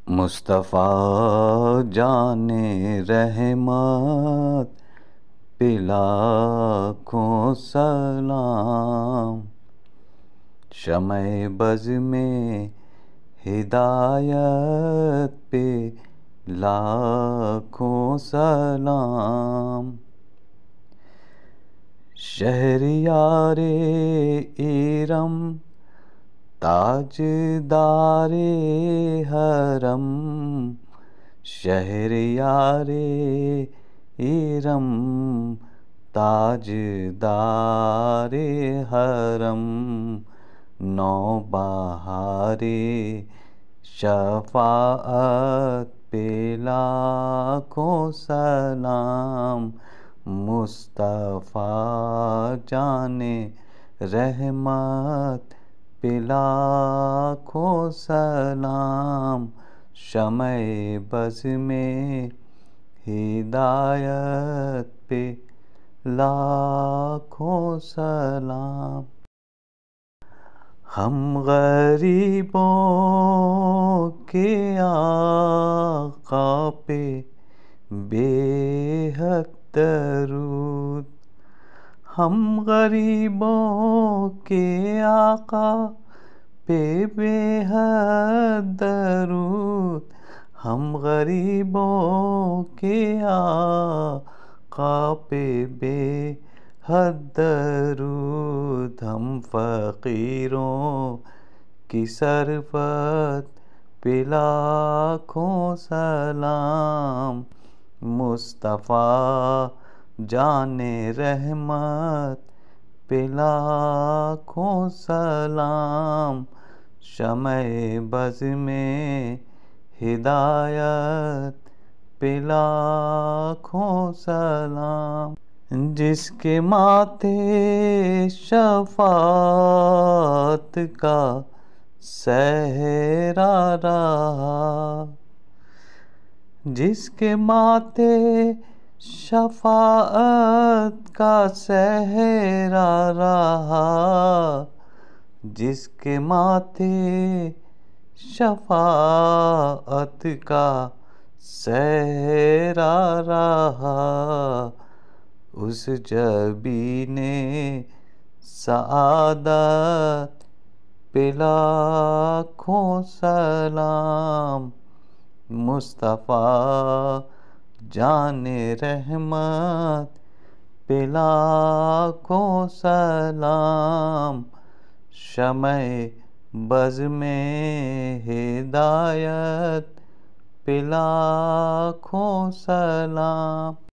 مصطفیٰ جان رحمت پہ لاکھوں سلام، شمع بز میں ہدایت پہ لاکھوں سلام، شہریار ارم تاجدار حرم، شہریار ارم تاجدار حرم، نوبہار شفاعت پہ لاکھوں سلام، مصطفیٰ جان رحمت پہ لاکھوں سلام، شمع بز میں ہدایت پہ لاکھوں سلام۔ ہم غریبوں کے آقا پہ بے حد درود، ہم غریبوں کے آقا پہ بے حد درود، ہم غریبوں کے آقا پہ بے حد درود، ہم فقیروں کی سربت پہ لاکھوں سلام، مصطفیٰ جان رحمت پہ لاکھوں سلام، شمع بز میں ہدایت پہ لاکھوں سلام، جس کے ماتھے شفاعت کا سہرا رہا، جس کے ماتھے شفاعت کا سہرا رہا، جس کے ماتھے شفاعت کا سہرا رہا، اس جبین سعادت پہ لاکھوں سلام، مصطفیٰ جان رحمت پہ لاکھوں سلام، شمع بز میں ہدایت پہ لاکھوں سلام۔